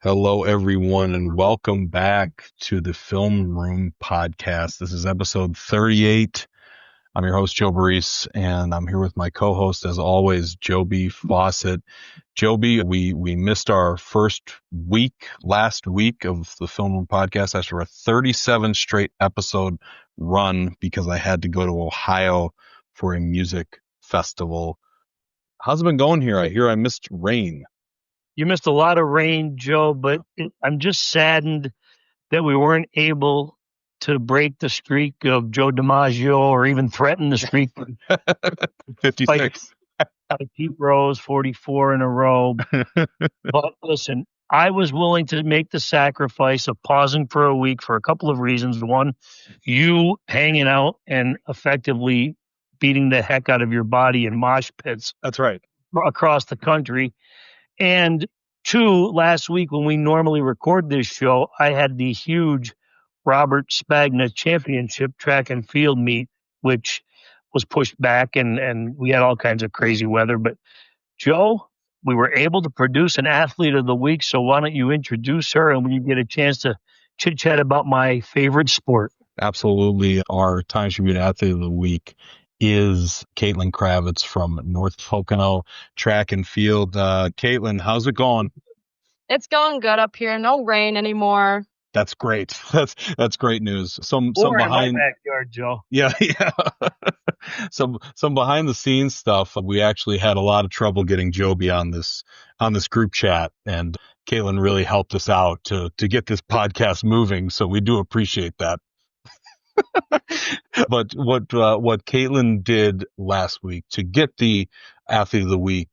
Hello, everyone, and welcome back to the Film Room Podcast. This is episode 38. I'm your host, Joe Baress, and I'm here with my co-host, as always, Joby Fawcett. Joby, we missed our last week of the Film Room Podcast after a 37 straight episode run because I had to go to Ohio for a music festival. How's it been going here? I hear I missed rain. You missed a lot of rain, Joe, but I'm just saddened that we weren't able to break the streak of Joe DiMaggio or even threaten the streak. 56. Pete Rose, 44 in a row. But listen, I was willing to make the sacrifice of pausing for a week for a couple of reasons. One, you hanging out and effectively beating the heck out of your body in mosh pits. That's right. Across the country. And two, last week when we normally record this show, I had the huge Robert Spagna Championship track and field meet, which was pushed back and we had all kinds of crazy weather. But Joe, we were able to produce an athlete of the week. So why don't you introduce her and when you get a chance to chit chat about my favorite sport? Absolutely. Our Times-Tribune Athlete of the week is Kaitlyn Kravitz from North Pocono track and field. Kaitlyn, how's it going? It's going good up here. No rain anymore. That's great. That's great news. Some behind in my backyard, Joe. Yeah. some behind the scenes stuff. We actually had a lot of trouble getting Joby on this group chat, and Kaitlyn really helped us out to get this podcast moving. So we do appreciate that. But what Kaitlyn did last week to get the Athlete of the Week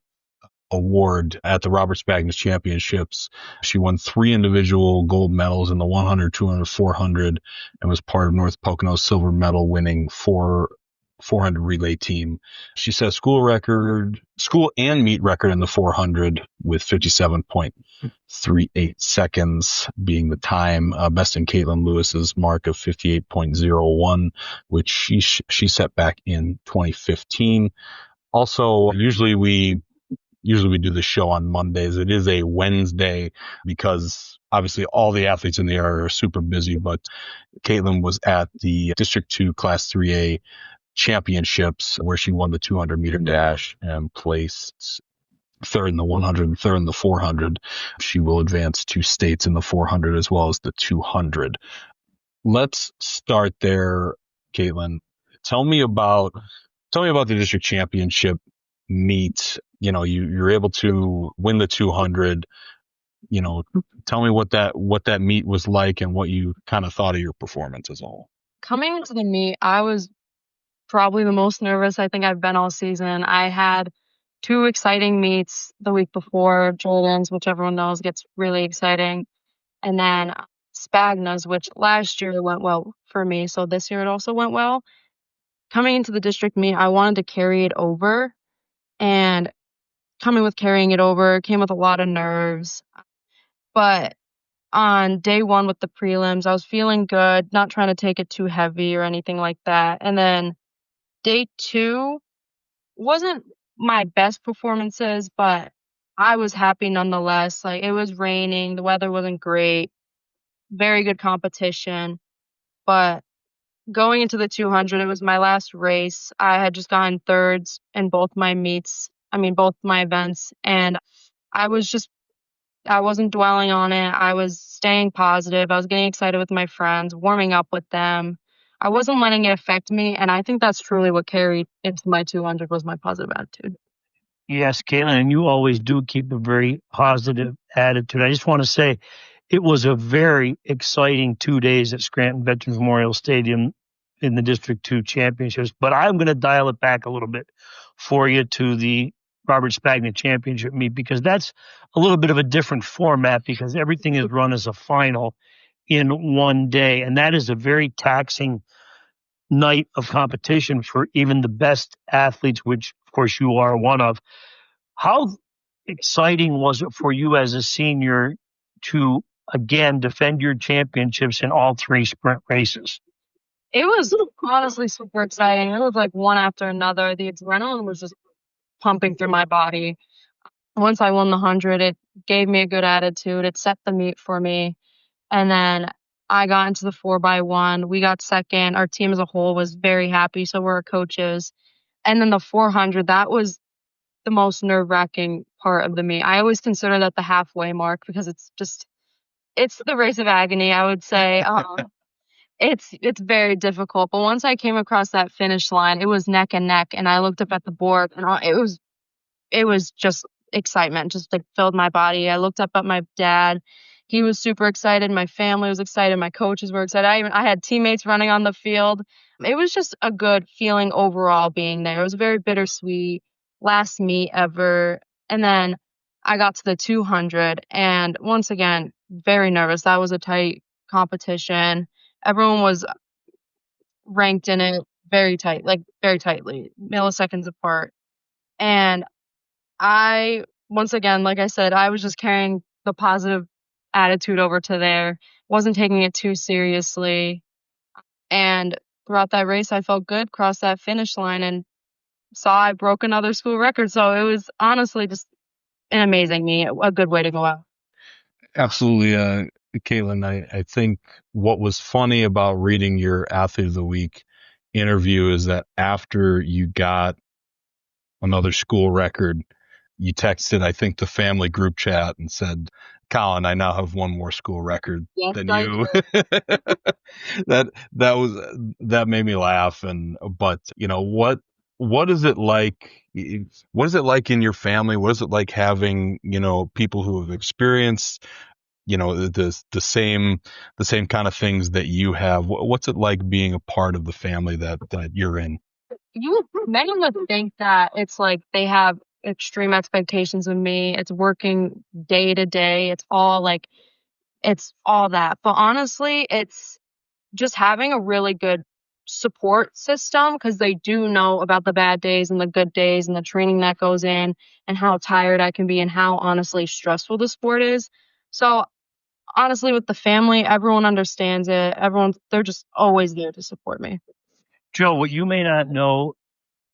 award at the Robert Spagna Championships, she won 3 individual gold medals in the 100, 200, 400, and was part of North Pocono's silver medal winning 400 relay team. She set school and meet record in the 400 with 57.38 seconds being the time, best in Caitlin Lewis's mark of 58.01, which she set back in 2015. Also, usually we do the show on Mondays. It is a Wednesday because obviously all the athletes in the area are super busy, but Kaitlyn was at the District 2 Class 3A Championships where she won the 200 meter dash and placed third in the 100 and third in the 400. She will advance to states in the 400 as well as the 200. Let's start there, Kaitlyn. Tell me about the district championship meet. You know, you're able to win the 200. You know, tell me what that meet was like and what you kind of thought of your performance as a whole. Coming into the meet, I was probably the most nervous I think I've been all season. I had 2 exciting meets the week before, Jordan's, which everyone knows gets really exciting, and then Spagna's, which last year went well for me, so this year it also went well. Coming into the district meet, I wanted to carry it over, and carrying it over came with a lot of nerves. But on day 1 with the prelims, I was feeling good, not trying to take it too heavy or anything like that. And then day 2 wasn't my best performances, but I was happy nonetheless. Like, it was raining, the weather wasn't great, very good competition. But going into the 200, it was my last race. I had just gotten thirds in both my events, and I wasn't dwelling on it. I was staying positive. I was getting excited with my friends, warming up with them. I wasn't letting it affect me, and I think that's truly what carried into my 200 was my positive attitude. Yes, Kaitlyn, and you always do keep a very positive attitude. I just want to say it was a very exciting 2 days at Scranton Veterans Memorial Stadium in the District 2 Championships, but I'm going to dial it back a little bit for you to the Robert Spagna Championship meet because that's a little bit of a different format because everything is run as a final in one day, and that is a very taxing night of competition for even the best athletes, which of course you are one of. How exciting was it for you as a senior to again defend your championships in all 3 sprint races? It was honestly super exciting. It was like one after another. The adrenaline was just pumping through my body. once I won the 100, it gave me a good attitude. It set the meet for me. And then I got into the 4x1. We got second. Our team as a whole was very happy. So were our coaches. And then the 400, that was the most nerve-wracking part of the meet. I always consider that the halfway mark because it's the race of agony, I would say. It's very difficult. But once I came across that finish line, it was neck and neck. And I looked up at the board, and it was just excitement, just like filled my body. I looked up at my dad. He was super excited. My family was excited. My coaches were excited. I had teammates running on the field. It was just a good feeling overall being there. It was very bittersweet. Last meet ever. And then I got to the 200, and once again, very nervous. That was a tight competition. Everyone was ranked in it very tight, like very tightly, milliseconds apart. And once again, like I said, I was just carrying the positive attitude over to there, wasn't taking it too seriously. And throughout that race, I felt good, crossed that finish line, and saw I broke another school record. So it was honestly just an amazing meet, a good way to go out. Absolutely, Kaitlyn. I think what was funny about reading your Athlete of the Week interview is that after you got another school record, you texted, I think, the family group chat and said, "Colin, I now have one more school record than you." That made me laugh. But what is it like? What is it like in your family? What is it like having people who have experienced the same kind of things that you have? What's it like being a part of the family that you're in? Many would think that it's like they have extreme expectations of me. It's working day to day. It's all that. But honestly, it's just having a really good support system because they do know about the bad days and the good days and the training that goes in and how tired I can be and how honestly stressful the sport is. So honestly, with the family, everyone understands it. They're just always there to support me. Joe, what you may not know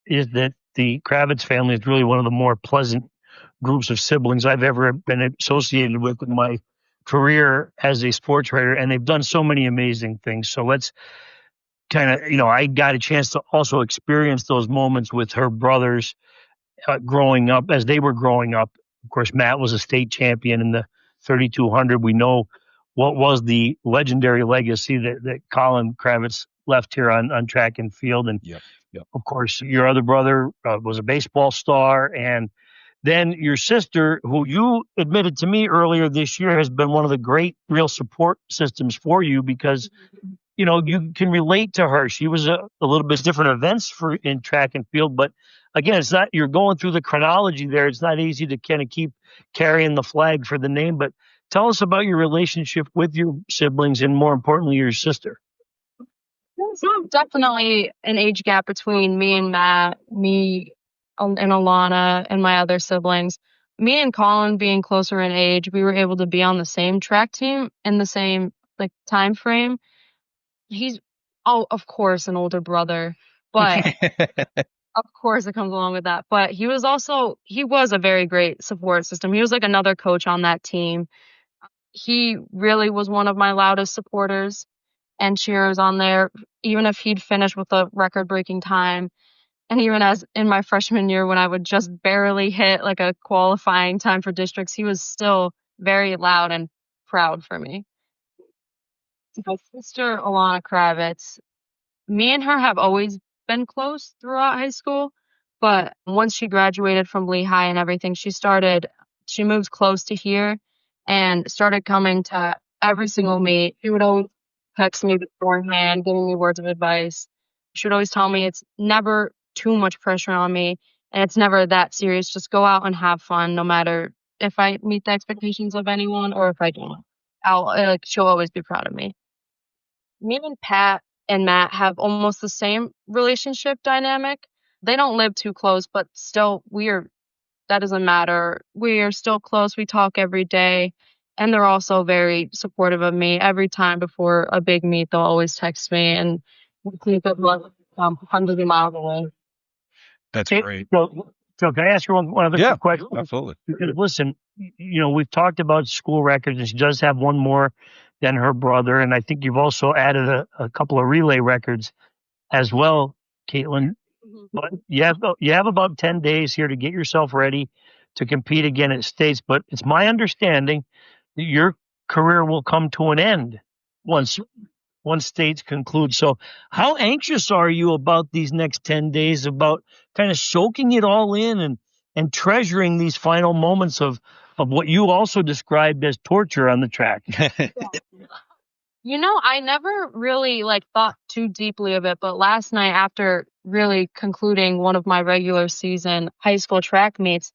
is that the Kravitz family is really one of the more pleasant groups of siblings I've ever been associated with in my career as a sports writer, and they've done so many amazing things. So let's kind of, I got a chance to also experience those moments with her brothers growing up, as they were growing up. Of course, Matt was a state champion in the 3200. We know what was the legendary legacy that Colin Kravitz left here on track and field. And Yep. Of course, your other brother was a baseball star. And then your sister, who you admitted to me earlier this year, has been one of the great real support systems for you because, you can relate to her. She was a little bit different events in track and field. But again, you're going through the chronology there. It's not easy to kind of keep carrying the flag for the name. But tell us about your relationship with your siblings and, more importantly, your sister. There's definitely an age gap between me and Matt, me and Alana, and my other siblings. Me and Colin being closer in age, we were able to be on the same track team in the same time frame. He's, of course, an older brother, but of course it comes along with that. But he was a very great support system. He was like another coach on that team. He really was one of my loudest supporters and cheers on there, even if he'd finish with a record-breaking time. And even as in my freshman year when I would just barely hit like a qualifying time for districts, he was still very loud and proud for me. My sister, Alana Kravitz, me and her have always been close throughout high school. But once she graduated from Lehigh and everything, she moved close to here and started coming to every single meet. She would always text me beforehand, giving me words of advice. She would always tell me it's never too much pressure on me and it's never that serious. Just go out and have fun, no matter if I meet the expectations of anyone or if I don't. She'll always be proud of me. Me and Pat and Matt have almost the same relationship dynamic. They don't live too close, but still that doesn't matter. We are still close. We talk every day. And they're also very supportive of me. Every time before a big meet, they'll always text me and we keep it hundreds of miles away. That's great. So So can I ask you one other quick question? Absolutely. Because listen, we've talked about school records, and she does have one more than her brother, and I think you've also added a couple of relay records as well, Kaitlyn. But you have about 10 days here to get yourself ready to compete again at states. But it's my understanding that your career will come to an end once states conclude. So how anxious are you about these next 10 days, about kind of soaking it all in and treasuring these final moments of what you also described as torture on the track? I never really thought too deeply of it, but last night after really concluding one of my regular season high school track meets,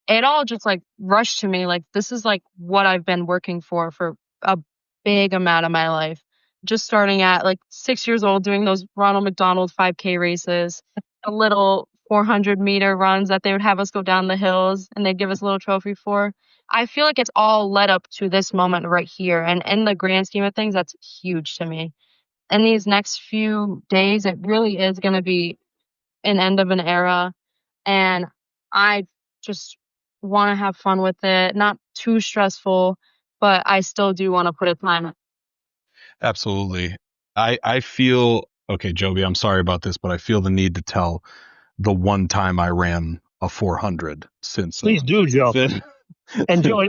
it all just rushed to me. This is what I've been working for a big amount of my life. Just starting at 6 years old, doing those Ronald McDonald 5K races, a little 400-meter runs that they would have us go down the hills and they'd give us a little trophy for. I feel like it's all led up to this moment right here. And in the grand scheme of things, that's huge to me. In these next few days, it really is going to be an end of an era. And I just want to have fun with it. Not too stressful, but I still do want to put a time. Absolutely. I feel, okay, Joby, I'm sorry about this, but I feel the need to tell the one time I ran a 400 since. Please do, Joe. And Joe,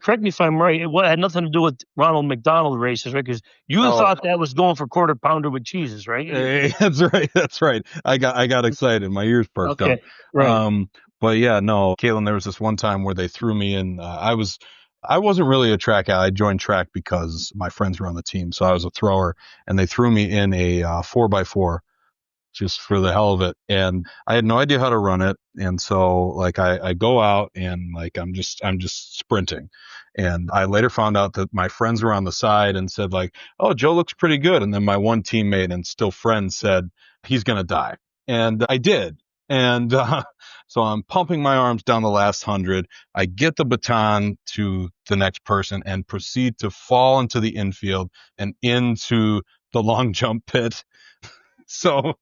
correct me if I'm right, it had nothing to do with Ronald McDonald races, right? Because you thought that was going for quarter pounder with cheeses, right? Hey, that's right. I got excited. My ears perked up. Right. But yeah, no, Kaitlyn, there was this one time where they threw me in. I wasn't really a track guy. I joined track because my friends were on the team, so I was a thrower, and they threw me in a 4x4 just for the hell of it. And I had no idea how to run it. And so I go out and I'm just sprinting. And I later found out that my friends were on the side and said oh, Joe looks pretty good. And then my one teammate and still friend said, he's going to die. And I did. And so I'm pumping my arms down the last 100. I get the baton to the next person and proceed to fall into the infield and into the long jump pit. So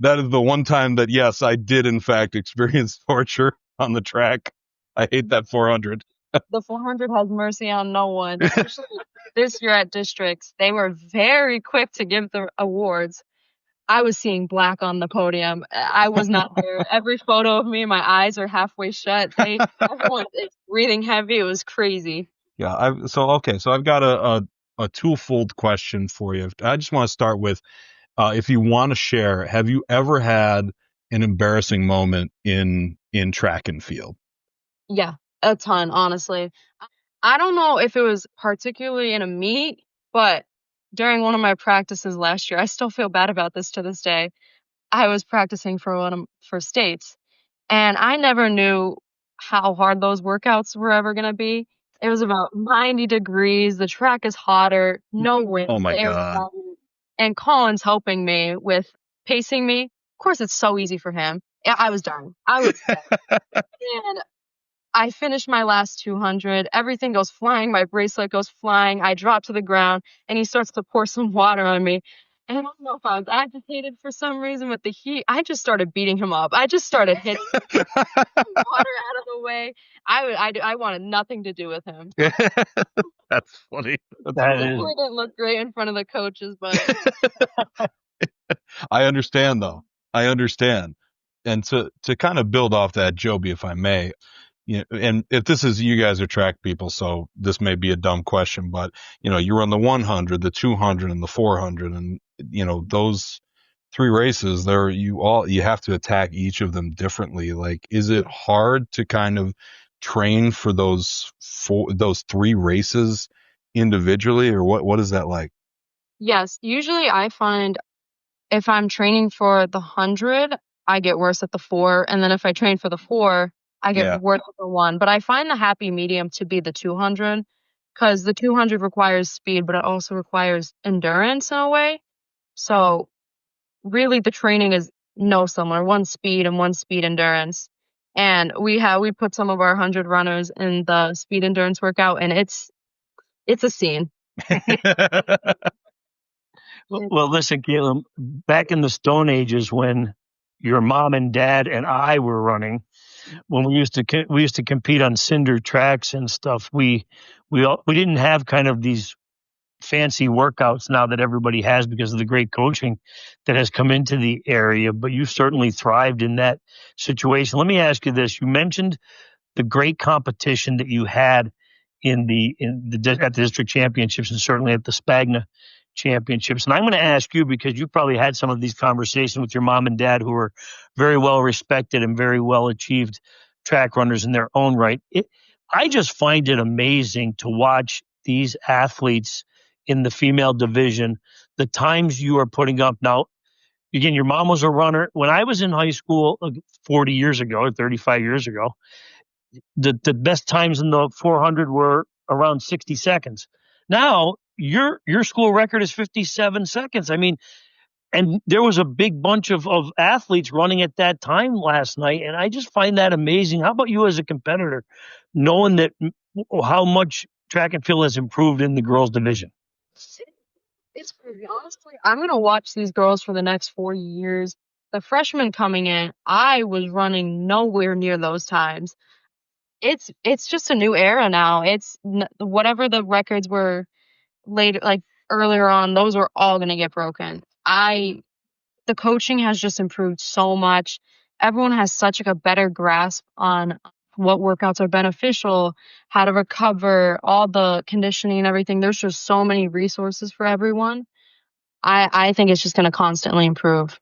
that is the one time that, yes, I did in fact experience torture on the track. I hate that 400. The 400 has mercy on no one, especially this year at districts. They were very quick to give the awards. I was seeing black on the podium. I was not there. Every photo of me, my eyes are halfway shut. Everyone is breathing heavy. It was crazy. Yeah. So I've got a twofold question for you. I just want to start with, if you want to share, have you ever had an embarrassing moment in track and field? Yeah, a ton, honestly. I don't know if it was particularly in a meet, but during one of my practices last year, I still feel bad about this to this day. I was practicing for states, and I never knew how hard those workouts were ever going to be. It was about 90 degrees. The track is hotter, no wind. Oh my God. And Colin's helping me with pacing me. Of course, it's so easy for him. I was done. And I finished my last 200. Everything goes flying. My bracelet goes flying. I drop to the ground, and he starts to pour some water on me. And I don't know if I was agitated for some reason with the heat. I just started beating him up. I just started hitting water out of the way. I wanted nothing to do with him. That's funny. That didn't look great in front of the coaches, but I understand, though. I understand. And to kind of build off that, Joby, if I may, and if this is, you guys are track people, so this may be a dumb question, but you run the 100, the 200, and the 400, and those three races there, you have to attack each of them differently. Is it hard to kind of train for those three races individually, or what is that like? Yes, usually I find if I'm training for the 100, I get worse at the 4, and then if I train for the 4, I get worse at the 1. But I find the happy medium to be the 200, because the 200 requires speed, but it also requires endurance in a way. So really the training is no similar, one speed and one speed endurance. And we put some of our 100 runners in the speed endurance workout, and it's a scene. Well, listen, Kaitlyn, back in the Stone Ages when your mom and dad and I were running when we used to compete on cinder tracks and stuff. We didn't have kind of these fancy workouts now that everybody has because of the great coaching that has come into the area, but you certainly thrived in that situation. Let me ask you this. You mentioned the great competition that you had at the district championships and certainly at the Spagna championships. And I'm going to ask you, because you probably had some of these conversations with your mom and dad, who are very well respected and very well achieved track runners in their own right. I just find it amazing to watch these athletes in the female division, the times you are putting up. Now, again, your mom was a runner. When I was in high school 40 years ago or 35 years ago, the best times in the 400 were around 60 seconds. Now, your school record is 57 seconds. I mean, and there was a big bunch of athletes running at that time last night, and I just find that amazing. How about you as a competitor, knowing that how much track and field has improved in the girls' division? It's crazy. Honestly, I'm going to watch these girls for the next 4 years. The freshmen coming in, I was running nowhere near those times. It's just a new era now. It's whatever the records were later, like earlier on, those are all going to get broken. The coaching has just improved so much. Everyone has such a better grasp on what workouts are beneficial, how to recover, all the conditioning and everything. There's just so many resources for everyone. I think it's just going to constantly improve.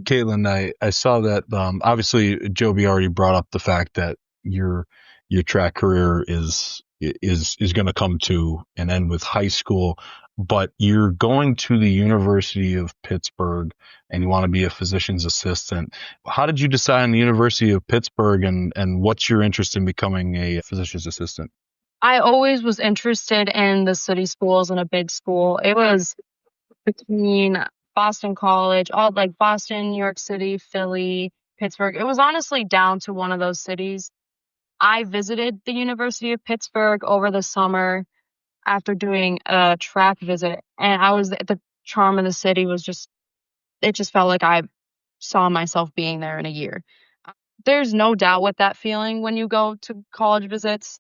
Kaitlyn, I saw that obviously Joby already brought up the fact that your track career is going to come to an end with high school, but you're going to the University of Pittsburgh and you want to be a physician's assistant. How did you decide on the University of Pittsburgh, and what's your interest in becoming a physician's assistant? I always was interested in the city schools and a big school. It was between Boston College, all like Boston, New York City, Philly, Pittsburgh. It was honestly down to one of those cities. I visited the University of Pittsburgh over the summer after doing a track visit, and the charm of the city was it just felt like I saw myself being there in a year. There's no doubt with that feeling when you go to college visits.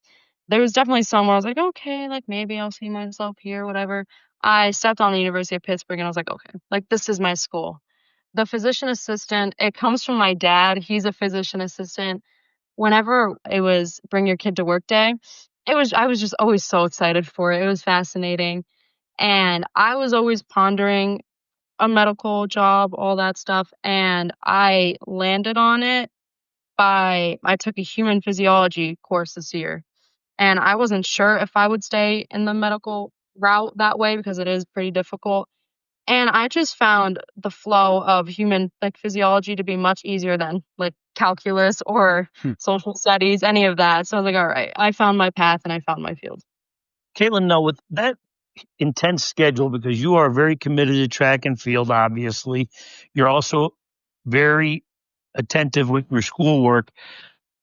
There was definitely some where I was like, okay, like maybe I'll see myself here, whatever. I stepped on the University of Pittsburgh and I was like, okay, like this is my school. The physician assistant, it comes from my dad. He's a physician assistant. Whenever it was bring your kid to work day, I was just always so excited for it. It was fascinating. And I was always pondering a medical job, all that stuff. And I landed on it I took a human physiology course this year. And I wasn't sure if I would stay in the medical route that way because it is pretty difficult. And I just found the flow of human like physiology to be much easier than like calculus or social studies, any of that. So I was like, all right, I found my path and I found my field. Kaitlyn, now with that intense schedule, because you are very committed to track and field, obviously, you're also very attentive with your schoolwork.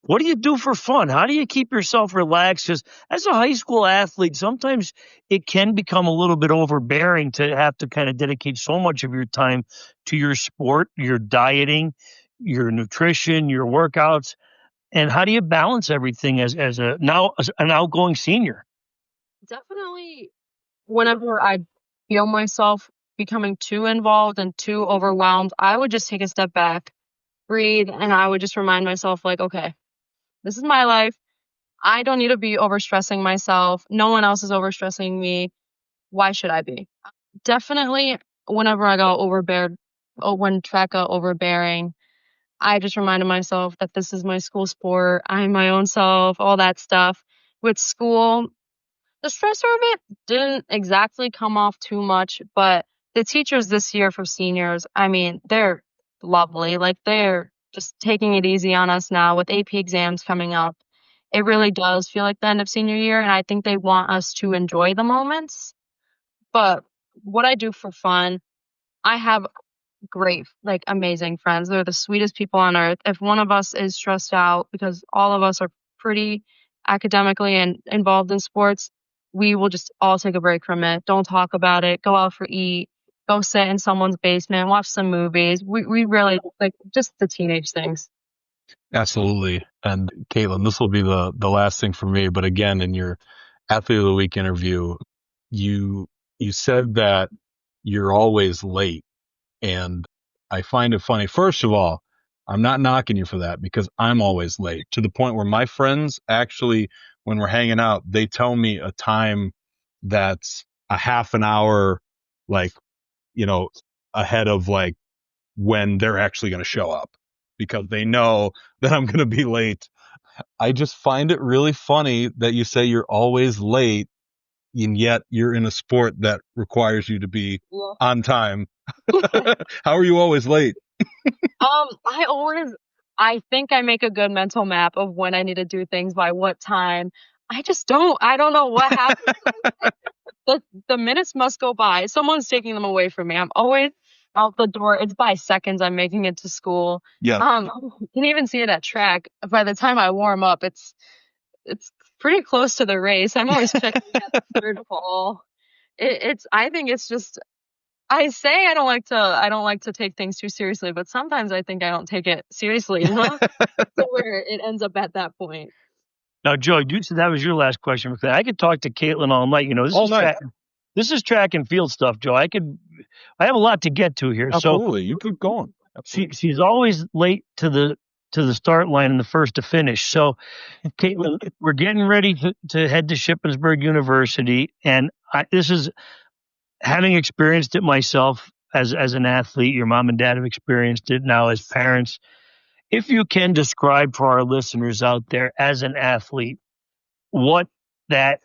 What do you do for fun? How do you keep yourself relaxed? Because as a high school athlete, sometimes it can become a little bit overbearing to have to kind of dedicate so much of your time to your sport, your dieting, your nutrition, your workouts. And how do you balance everything as an outgoing senior? Definitely whenever I feel myself becoming too involved and too overwhelmed, I would just take a step back, breathe, and I would just remind myself like, okay, this is my life. I don't need to be overstressing myself. No one else is overstressing me. Why should I be? Definitely whenever I got when track got overbearing, I just reminded myself that this is my school sport. I'm my own self, all that stuff. With school, the stressor of it didn't exactly come off too much, but the teachers this year for seniors, I mean, they're lovely. Like they're just taking it easy on us now with AP exams coming up. It really does feel like the end of senior year, and I think they want us to enjoy the moments. But what I do for fun, I have great, like amazing friends. They're the sweetest people on earth. If one of us is stressed out, because all of us are pretty academically and involved in sports, we will just all take a break from it. Don't talk about it. Go out for eat. go sit in someone's basement, watch some movies. We really like just the teenage things. Absolutely. And Kaitlyn, this will be the last thing for me. But again, in your Athlete of the Week interview, you said that you're always late. And I find it funny. First of all, I'm not knocking you for that because I'm always late, to the point where my friends actually, when we're hanging out, they tell me a time that's a half an hour, like, ahead of like when they're actually going to show up, because they know that I'm going to be late. I just find it really funny that you say you're always late, and yet you're in a sport that requires you to be on time. How are you always late? I think I make a good mental map of when I need to do things by what time. I just don't. I don't know what happens. The minutes must go by. Someone's taking them away from me. I'm always out the door. It's by seconds I'm making it to school. Yeah. You can even see it at track. By the time I warm up, it's pretty close to the race. I'm always checking at the third pole. I think it's just, I say I don't like to take things too seriously, but sometimes I think I don't take it seriously enough to where it ends up at that point. Now, Joe, you said that was your last question. Because I could talk to Kaitlyn all night. This is track and field stuff, Joe. I have a lot to get to here. Absolutely. You keep going. She's always late to the start line and the first to finish. So, Kaitlyn, we're getting ready to head to Shippensburg University, and this is having experienced it myself as an athlete. Your mom and dad have experienced it now as parents. If you can describe for our listeners out there as an athlete what that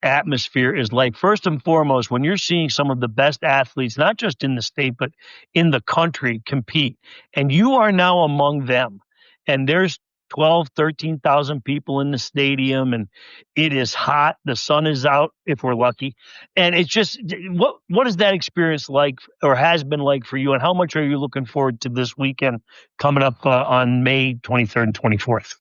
atmosphere is like, first and foremost, when you're seeing some of the best athletes, not just in the state, but in the country compete, and you are now among them, and there's 12, 13,000 people in the stadium, and it is hot. The sun is out if we're lucky. And it's just, what is that experience like, or has been like for you? And how much are you looking forward to this weekend coming up on May 23rd and 24th?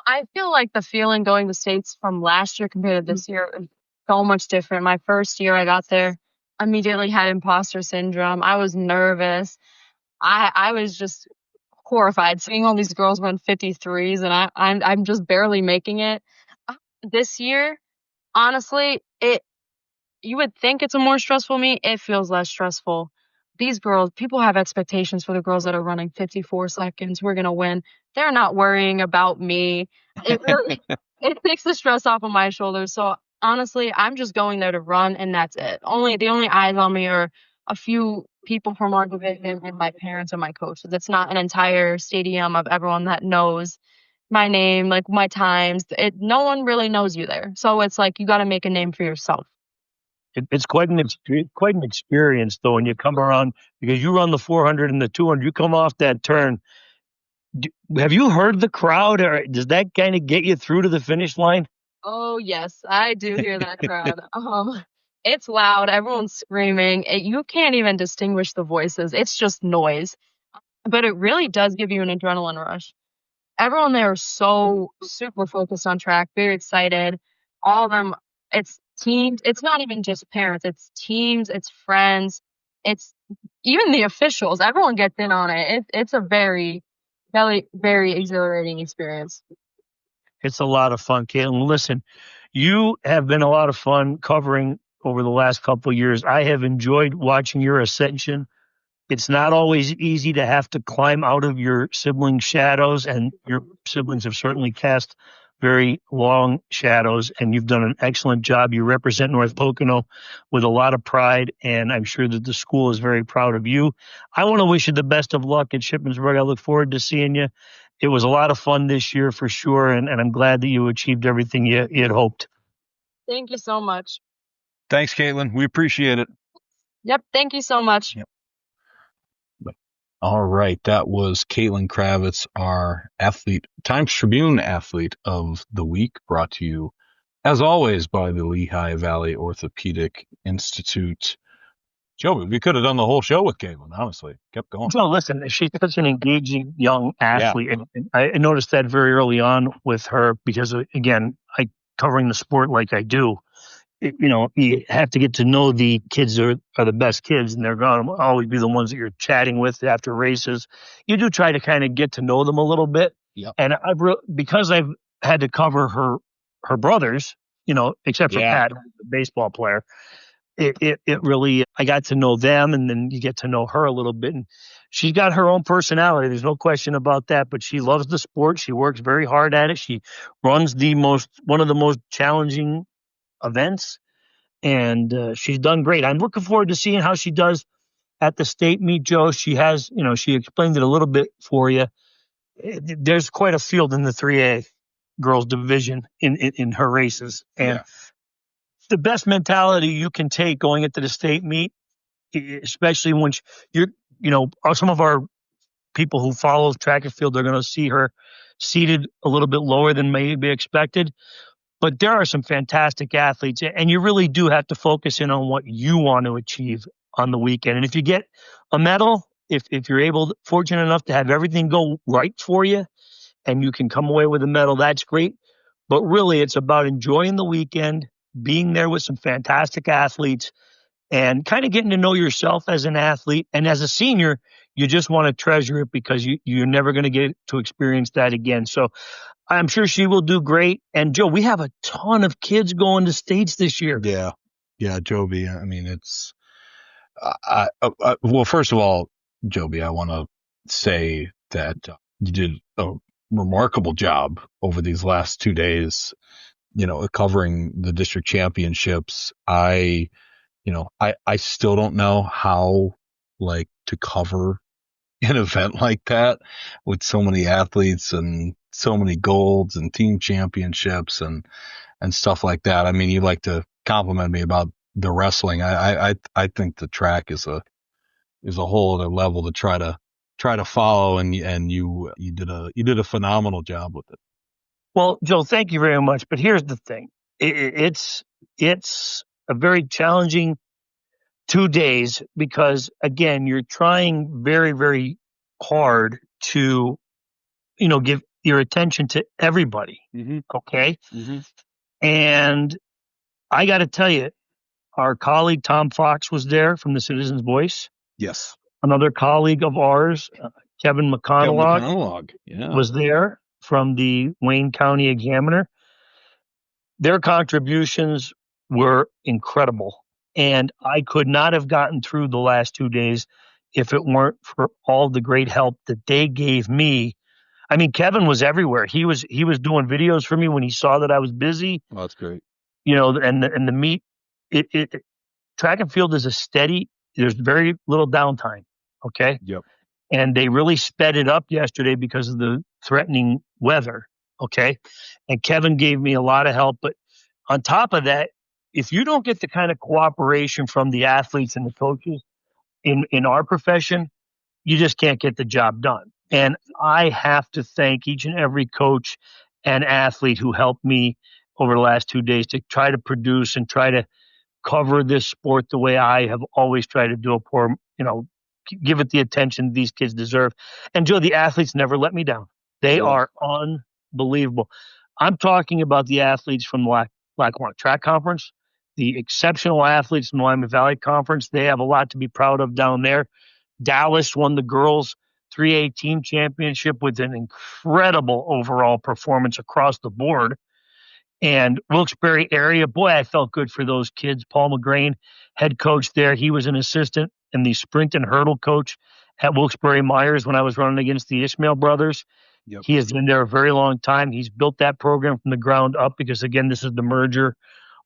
I feel like the feeling going to States from last year compared to this year is so much different. My first year I got there, immediately had imposter syndrome. I was nervous. I was just horrified seeing all these girls run 53s, and I'm just barely making it. This year, honestly, you would think it's a more stressful meet. It feels less stressful. These girls, people have expectations for the girls that are running 54 seconds. We're gonna win. They're not worrying about me. It takes the stress off of my shoulders. So honestly, I'm just going there to run, and that's it. The only eyes on me are a few people from our division and my parents and my coaches. It's not an entire stadium of everyone that knows my name, like my times. No one really knows you there. So it's like you got to make a name for yourself. It's quite an experience, though, when you come around, because you run the 400 and the 200. You come off that turn. Have you heard the crowd, or does that kind of get you through to the finish line? Oh, yes, I do hear that crowd. It's loud. Everyone's screaming. You can't even distinguish the voices. It's just noise. But it really does give you an adrenaline rush. Everyone there is so super focused on track, very excited. All of them, it's teams. It's not even just parents. It's teams. It's friends. It's even the officials. Everyone gets in on it. It's a very, very, very exhilarating experience. It's a lot of fun, Kaitlyn. Listen, you have been a lot of fun covering over the last couple of years. I have enjoyed watching your ascension. It's not always easy to have to climb out of your siblings' shadows, and your siblings have certainly cast very long shadows, and you've done an excellent job. You represent North Pocono with a lot of pride, and I'm sure that the school is very proud of you. I want to wish you the best of luck at Shippensburg. I look forward to seeing you. It was a lot of fun this year for sure, and I'm glad that you achieved everything you had hoped. Thank you so much. Thanks, Kaitlyn. We appreciate it. Yep. Thank you so much. Yep. All right. That was Kaitlyn Kravitz, our Times-Tribune Athlete of the Week, brought to you, as always, by the Lehigh Valley Orthopedic Institute. Joby, we could have done the whole show with Kaitlyn, honestly. Kept going. No, listen, she's such an engaging young athlete. Yeah. And I noticed that very early on with her because, again, covering the sport like I do, you have to get to know the kids are the best kids, and they're going to always be the ones that you're chatting with after races. You do try to kind of get to know them a little bit. Yep. And because I've had to cover her brothers, except for Pat, the baseball player. It really, I got to know them, and then you get to know her a little bit. And she's got her own personality. There's no question about that, but she loves the sport. She works very hard at it. She runs one of the most challenging events, and she's done great. I'm looking forward to seeing how she does at the state meet, Joe. She has, she explained it a little bit for you. There's quite a field in the 3A girls division in her races. And the best mentality you can take going into the state meet, especially when some of our people who follow track and field, they're going to see her seated a little bit lower than may be expected. But there are some fantastic athletes, and you really do have to focus in on what you want to achieve on the weekend. And if you get a medal, if you're fortunate enough to have everything go right for you and you can come away with a medal, that's great. But really, it's about enjoying the weekend, being there with some fantastic athletes, and kind of getting to know yourself as an athlete. And as a senior, you just want to treasure it because you're never going to get to experience that again. So I'm sure she will do great. And Joe, we have a ton of kids going to states this year. Yeah, Joby. I mean, it's well, first of all, Joby, I want to say that you did a remarkable job over these last 2 days, covering the district championships. I still don't know how to cover an event like that with so many athletes and so many golds and team championships and stuff like that. I mean, you like to compliment me about the wrestling. I think the track is a whole other level to try to follow, and you did a phenomenal job with it. Well, Joe, thank you very much. But here's the thing. It's a very challenging 2 days because, again, you're trying very, very hard to, give your attention to everybody. Mm-hmm. Okay. Mm-hmm. And I got to tell you, our colleague Tom Fox was there from the Citizens Voice. Yes. Another colleague of ours, Kevin McConnell, was there from the Wayne County Examiner. Their contributions were incredible. And I could not have gotten through the last 2 days if it weren't for all the great help that they gave me. I mean, Kevin was everywhere. He was doing videos for me when he saw that I was busy. Oh, that's great. And the meet, track and field is there's very little downtime. Okay. Yep. And they really sped it up yesterday because of the threatening weather. Okay. And Kevin gave me a lot of help. But on top of that, if you don't get the kind of cooperation from the athletes and the coaches in our profession, you just can't get the job done. And I have to thank each and every coach and athlete who helped me over the last 2 days to try to produce and try to cover this sport the way I have always tried to do it, give it the attention these kids deserve. And Joe, the athletes never let me down. They are unbelievable. I'm talking about the athletes from the Lackawanna Track Conference, the exceptional athletes from the Willamette Valley Conference. They have a lot to be proud of down there. Dallas won the girls 3A team championship with an incredible overall performance across the board. And Wilkes-Barre area, boy, I felt good for those kids. Paul McGrain, head coach there. He was an assistant and the sprint and hurdle coach at Wilkes-Barre Myers when I was running against the Ishmael brothers. Yep. He has been there a very long time. He's built that program from the ground up because, again, this is the merger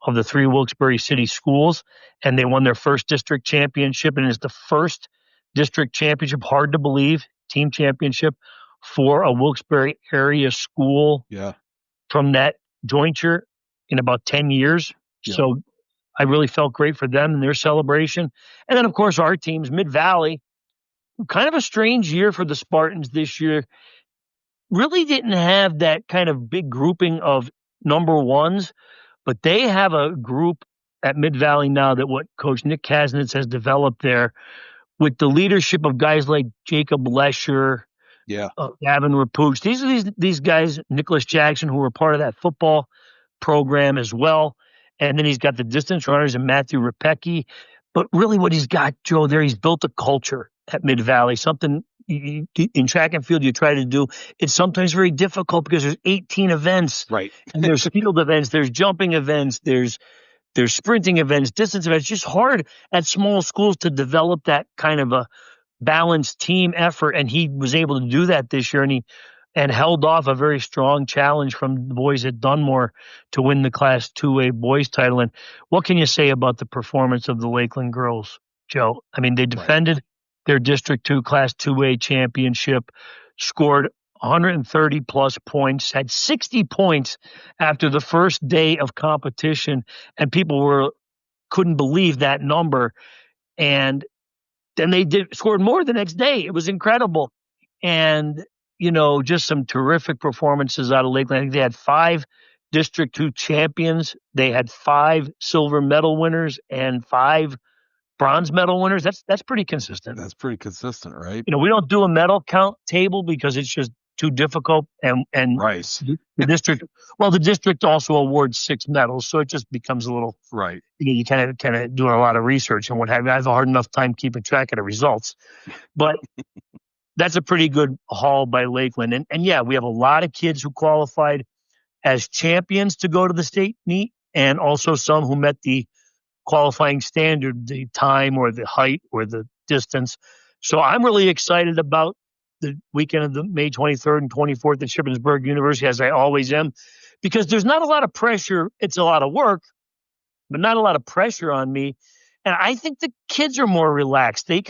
of the 3 Wilkes-Barre City schools, and they won their first district championship, and it's the first district championship, hard to believe, team championship for a Wilkes-Barre area school from that jointure in about 10 years. Yeah. So I really felt great for them and their celebration. And then, of course, our teams, Mid-Valley, kind of a strange year for the Spartans this year. Really didn't have that kind of big grouping of number ones, but they have a group at Mid-Valley now that what Coach Nick Kasnitz has developed there with the leadership of guys like Jacob Lesher, Gavin Rapooch. These guys, Nicholas Jackson, who were part of that football program as well. And then he's got the distance runners and Matthew Rapecki. But really what he's got, Joe, there, he's built a culture at Mid-Valley, something in track and field you try to do. It's sometimes very difficult because there's 18 events. Right. And there's field events, there's jumping events, there's sprinting events, distance events. It's just hard at small schools to develop that kind of a balanced team effort. And he was able to do that this year. And held off a very strong challenge from the boys at Dunmore to win the Class 2A boys title. And what can you say about the performance of the Lakeland girls, Joe? I mean, they defended their District 2 Class 2A championship, scored 130 plus points, had 60 points after the first day of competition, and people couldn't believe that number. And then they scored more the next day. It was incredible. And just some terrific performances out of Lakeland. I think they had 5 District 2 champions. They had 5 silver medal winners and 5 bronze medal winners. That's pretty consistent. That's pretty consistent, right? We don't do a medal count table because it's just too difficult. And right. The district also awards 6 medals, so it just becomes a little right. You kind of doing a lot of research and what have you. I have a hard enough time keeping track of the results, but. That's a pretty good haul by Lakeland. And yeah, we have a lot of kids who qualified as champions to go to the state meet, and also some who met the qualifying standard, the time or the height or the distance. So I'm really excited about the weekend of the May 23rd and 24th at Shippensburg University, as I always am, because there's not a lot of pressure. It's a lot of work, but not a lot of pressure on me. And I think the kids are more relaxed. They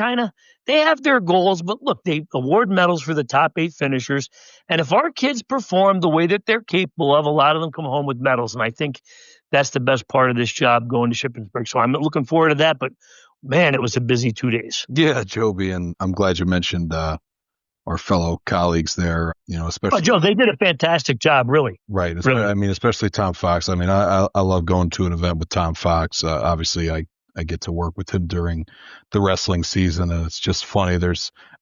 have their goals, but look, they award medals for the top 8 finishers. And if our kids perform the way that they're capable of, a lot of them come home with medals. And I think that's the best part of this job, going to Shippensburg. So I'm looking forward to that. But man, it was a busy 2 days. Yeah, Joby, and I'm glad you mentioned our fellow colleagues there. Especially Joe, they did a fantastic job, really. Right. Really. I mean, especially Tom Fox. I mean, I love going to an event with Tom Fox. Obviously, I get to work with him during the wrestling season, and it's just funny.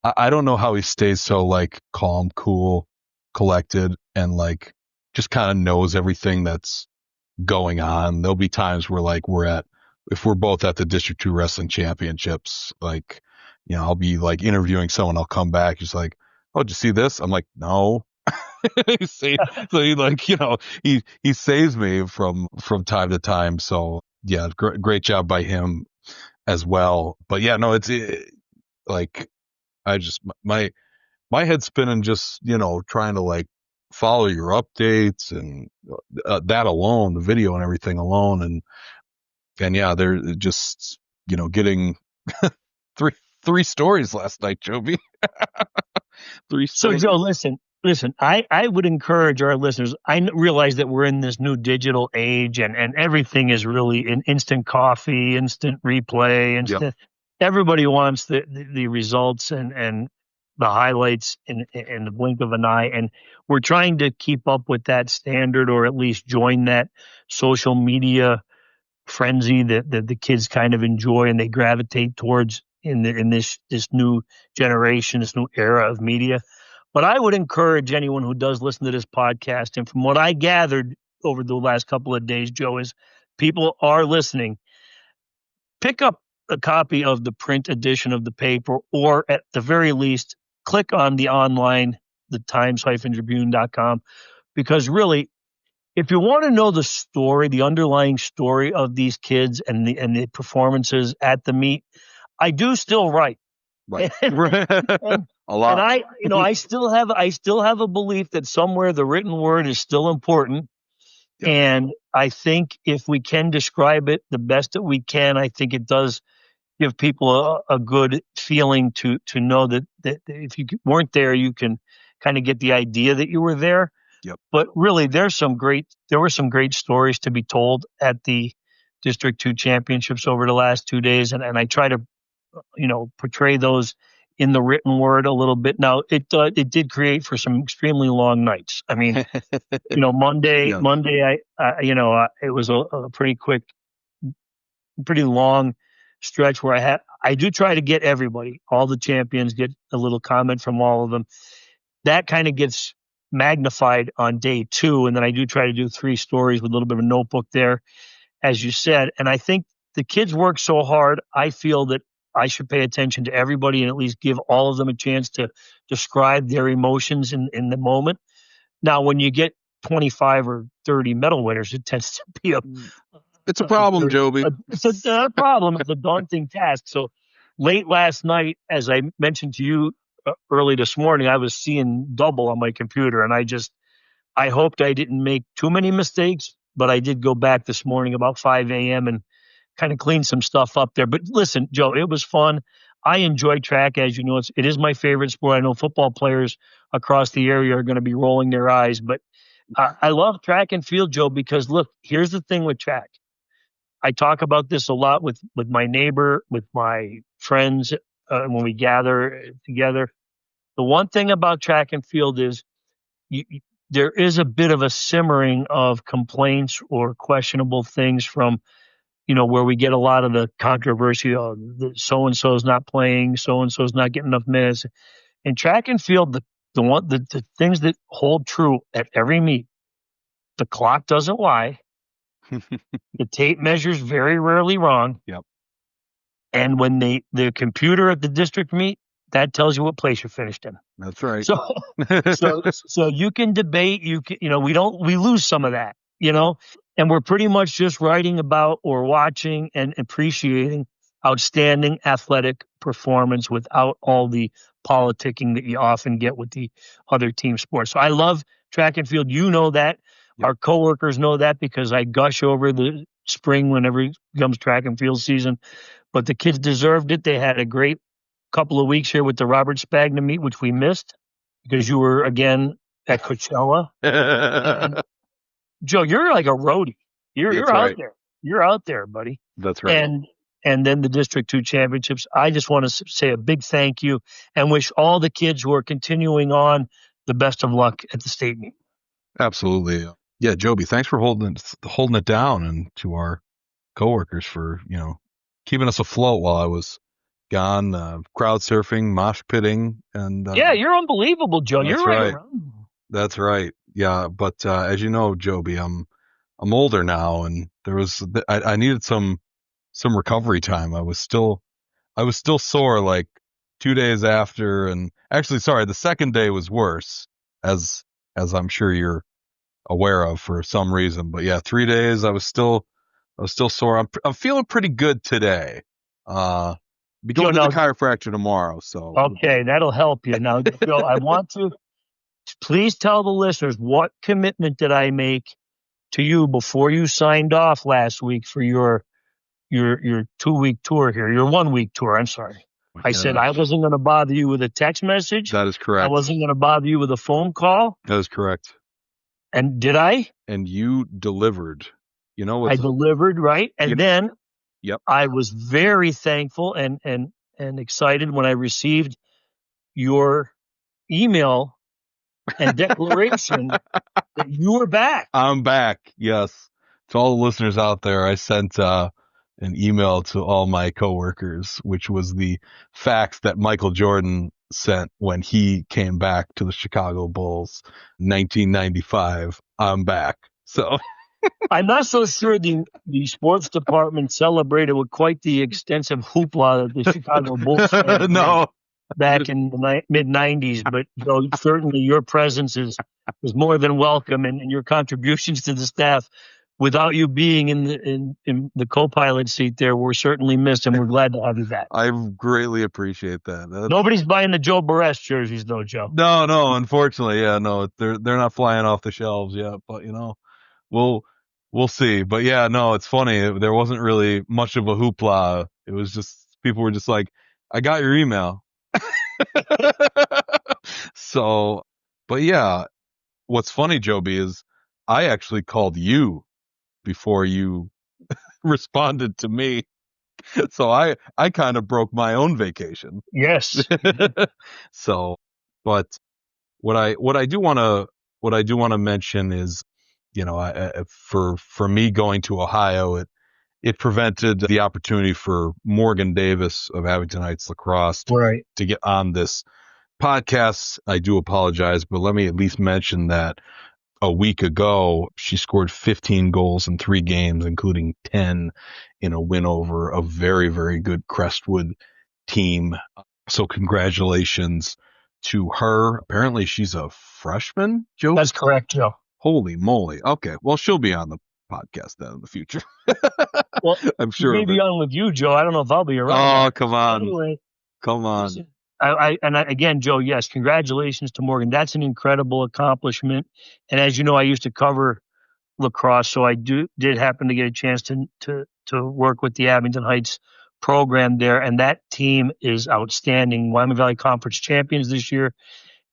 I don't know how he stays so like calm, cool, collected, and like just kind of knows everything that's going on. There'll be times where if we're both at the District 2 Wrestling Championships, I'll be like interviewing someone, I'll come back, he's like, "Oh, did you see this?" I'm like, "No." So he saves me from time to time. So yeah, great job by him as well. But yeah, no, my head's spinning just, trying to follow your updates and that alone, the video and everything alone. And yeah, they're just, getting three stories last night, Joby. 3 stories. So Joe, listen, I would encourage our listeners. I realize that we're in this new digital age, and everything is really in instant coffee, instant replay, instant. Yep. Everybody wants the results and the highlights in the blink of an eye, and we're trying to keep up with that standard, or at least join that social media frenzy that the kids kind of enjoy and they gravitate towards in this new generation, this new era of media. But I would encourage anyone who does listen to this podcast, and from what I gathered over the last couple of days, Joe, is people are listening. Pick up a copy of the print edition of the paper, or at the very least, click on the online, the Times-Tribune.com, because really, if you want to know the story, the underlying story of these kids and the performances at the meet, I do still write. Right. A lot. And I still have a belief that somewhere the written word is still important. Yep. And I think if we can describe it the best that we can, I think it does give people a good feeling to know that if you weren't there, you can kind of get the idea that you were there. Yep. But really, there were some great stories to be told at the District 2 Championships over the last 2 days, and I try to portray those in the written word a little bit. Now, it did create for some extremely long nights. I mean, Monday, it was a pretty quick, pretty long stretch where I do try to get everybody, all the champions, get a little comment from all of them. That kind of gets magnified on day 2. And then I do try to do 3 stories with a little bit of a notebook there. as you said. And I think the kids work so hard. I feel that I should pay attention to everybody and at least give all of them a chance to describe their emotions in the moment. Now, when you get 25 or 30 medal winners, it tends to be it's a problem, Joby. It's a problem. It's a daunting task. So late last night, as I mentioned to you early this morning, I was seeing double on my computer, and I hoped I didn't make too many mistakes, but I did go back this morning about 5 a.m. and kind of clean some stuff up there. But listen, Joe, it was fun. I enjoy track, as you know. It is my favorite sport. I know football players across the area are going to be rolling their eyes, but I love track and field, Joe, because look, here's the thing with track. I talk about this a lot with my neighbor, with my friends when we gather together. The one thing about track and field is there is a bit of a simmering of complaints or questionable things from, where we get a lot of the controversy of so-and-so's not playing, so-and-so's not getting enough minutes. In track and field, the things that hold true at every meet, the clock doesn't lie. The tape measures very rarely wrong. Yep. And when the computer at the district meet, that tells you what place you finished in. That's right. So you can debate, we lose some of that, and we're pretty much just writing about or watching and appreciating outstanding athletic performance without all the politicking that you often get with the other team sports. So I love track and field. You know that. Yep. Our coworkers know that because I gush over the spring whenever it comes track and field season. But the kids deserved it. They had a great couple of weeks here with the Robert Spagna meet, which we missed because you were again at Coachella. And, Joe, you're like a roadie. You're out there. You're out there, buddy. That's right. And then the District 2 championships. I just want to say a big thank you and wish all the kids who are continuing on the best of luck at the state meet. Absolutely. Yeah, Joby, thanks for holding it down, and to our coworkers for, keeping us afloat while I was gone, crowd surfing, mosh pitting, and yeah, you're unbelievable, Joe. You're right around. That's right. Yeah, but as you know, Joby, I'm older now, and I needed some recovery time. I was still sore like 2 days after, and actually, sorry, the second day was worse, as I'm sure you're aware of for some reason. But yeah, 3 days I was still sore. I'm feeling pretty good today. Be going to the chiropractor tomorrow. So okay, that'll help you. Now, Joe, I want to please tell the listeners, what commitment did I make to you before you signed off last week for your 2-week tour here, your 1-week tour? I'm sorry. I said I wasn't going to bother you with a text message. That is correct. I wasn't going to bother you with a phone call. That is correct. And did I? And you delivered. I delivered, right? And then yep. I was very thankful and excited when I received your email and declaration that you were back. I'm back, yes. To all the listeners out there, I sent an email to all my coworkers, which was the fax that Michael Jordan sent when he came back to the Chicago Bulls, 1995. I'm back. So I'm not so sure the sports department celebrated with quite the extensive hoopla that the Chicago Bulls no. back in the mid-'90s, but certainly your presence was more than welcome, and your contributions to the staff, without you being in the co-pilot seat there, were certainly missed, and we're glad to have you back. I greatly appreciate that. Nobody's buying the Joe Baress jerseys, though, Joe. No, unfortunately, yeah, no, they're not flying off the shelves yet, but we'll see. But yeah, no, it's funny. There wasn't really much of a hoopla. It was just people were just like, "I got your email." So, but yeah, what's funny, Joby, is I actually called you before you responded to me. So I kind of broke my own vacation. Yes. So, but what I do want to mention is, for me going to Ohio, it prevented the opportunity for Morgan Davis of Abington Heights Lacrosse to get on this podcast. I do apologize, but let me at least mention that a week ago, she scored 15 goals in 3 games, including 10 in a win over a very, very good Crestwood team. So congratulations to her. Apparently she's a freshman, Joe? That's correct, Joe. Holy moly. Okay. Well, she'll be on the podcast then in the future. Well, I'm sure. Maybe on with you, Joe. I don't know if I'll be around. Oh, come on. Anyway, come on. Listen, again, Joe, yes, congratulations to Morgan. That's an incredible accomplishment. And as you know, I used to cover lacrosse, so I did happen to get a chance to work with the Abington Heights program there, and that team is outstanding. Wyoming Valley Conference champions this year,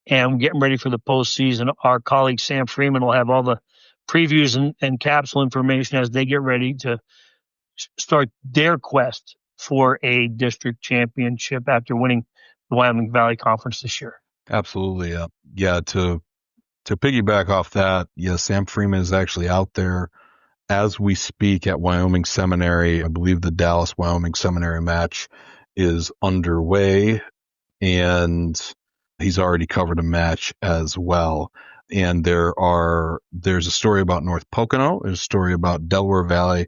and getting ready for the postseason. Our colleague Sam Freeman will have all the previews and capsule information as they get ready to start their quest for a district championship after winning the Wyoming Valley Conference this year. Absolutely. Yeah. To piggyback off that, yeah, Sam Freeman is actually out there as we speak at Wyoming Seminary. I believe the Dallas Wyoming Seminary match is underway, and he's already covered a match as well. And there's a story about North Pocono. There's a story about Delaware Valley.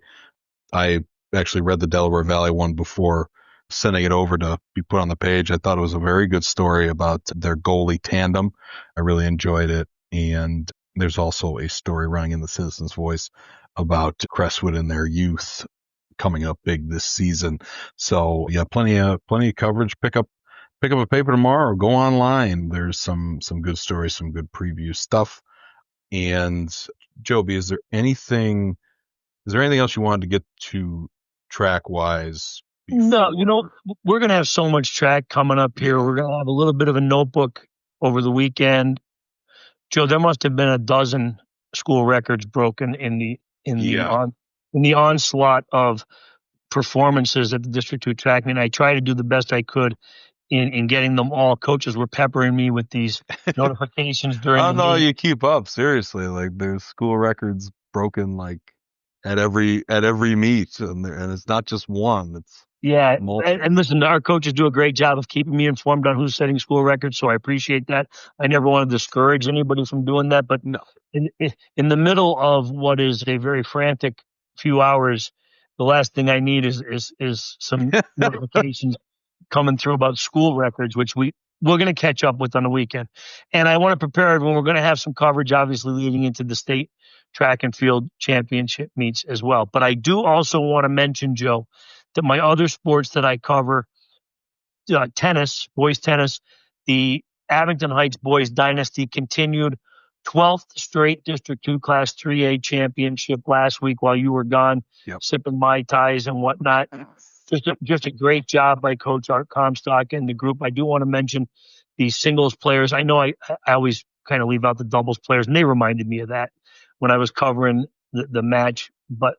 I actually read the Delaware Valley one before sending it over to be put on the page. I thought it was a very good story about their goalie tandem. I really enjoyed it. And there's also a story running in the Citizens Voice about Crestwood and their youth coming up big this season. So yeah, plenty of coverage. Pick up a paper tomorrow or go online. There's some good stories, some good preview stuff. And Joby, is there anything else you wanted to get to track wise? No, we're going to have so much track coming up here. We're going to have a little bit of a notebook over the weekend. Joe, there must have been a dozen school records broken in the onslaught of performances at the District 2 track meet. I tried to do the best I could in getting them all. Coaches were peppering me with these notifications during the no, meet. you keep up, seriously. Like, there's school records broken like at every meet, and it's not just one. It's and listen, our coaches do a great job of keeping me informed on who's setting school records, so I appreciate that. I never want to discourage anybody from doing that, but no. In the middle of what is a very frantic few hours, the last thing I need is some notifications coming through about school records, which we're going to catch up with on the weekend. And I want to prepare everyone. We're going to have some coverage, obviously, leading into the state track and field championship meets as well. But I do also want to mention, Joe, that my other sports that I cover, tennis, boys tennis, the Abington Heights Boys Dynasty continued 12th straight District 2 Class 3A championship last week while you were gone, sipping Mai Tais and whatnot. Just a great job by Coach Art Comstock and the group. I do want to mention the singles players. I know I always kind of leave out the doubles players, and they reminded me of that when I was covering the match. But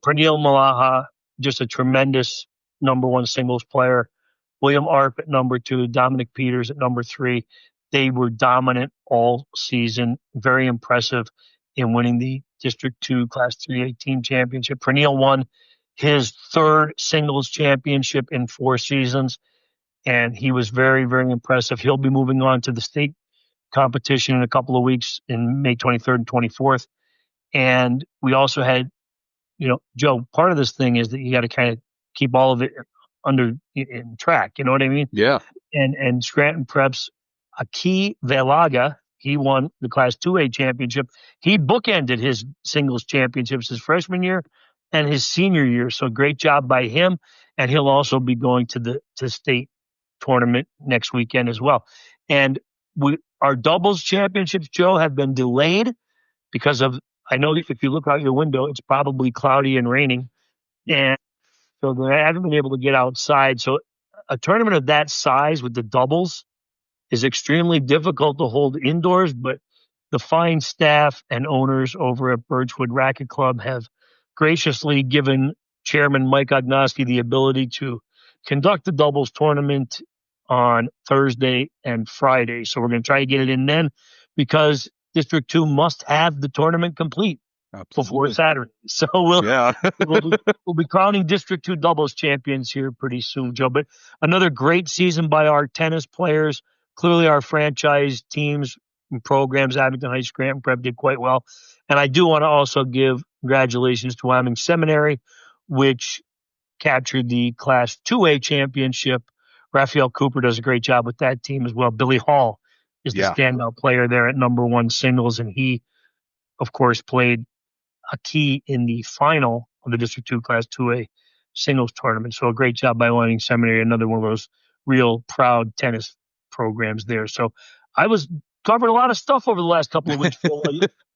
Pernille Malaha, just a tremendous number one singles player. William Arp at number 2, Dominic Peters at number 3. They were dominant all season. Very impressive in winning the District 2 Class 3A team championship. Pernille won his third singles championship in 4 seasons, and he was very, very impressive. He'll be moving on to the state competition in a couple of weeks in May 23rd and 24th. And we also had, Joe, part of this thing is that you got to kind of keep all of it in track. You know what I mean? Yeah. And Scranton Prep's Aki Velaga, he won the Class 2A championship. He bookended his singles championships his freshman year and his senior year. So great job by him. And he'll also be going to the state tournament next weekend as well. And our doubles championships, Joe, have been delayed because of, I know if you look out your window, it's probably cloudy and raining. And so they haven't been able to get outside. So a tournament of that size with the doubles is extremely difficult to hold indoors, but the fine staff and owners over at Birchwood Racquet Club have graciously given Chairman Mike Ognosky the ability to conduct the doubles tournament on Thursday and Friday. So we're going to try to get it in then, because District 2 must have the tournament complete before Saturday. So we'll be crowning District 2 doubles champions here pretty soon, Joe. But another great season by our tennis players. Clearly our franchise teams programs. Abington Heights, Scranton Prep did quite well. And I do want to also give congratulations to Wyoming Seminary, which captured the Class 2A championship. Raphael Cooper does a great job with that team as well. Billy Hall is the standout player there at number 1 singles, and he, of course, played a key in the final of the District 2 Class 2A singles tournament. So a great job by Wyoming Seminary, another one of those real proud tennis programs there. So I was covering a lot of stuff over the last couple of weeks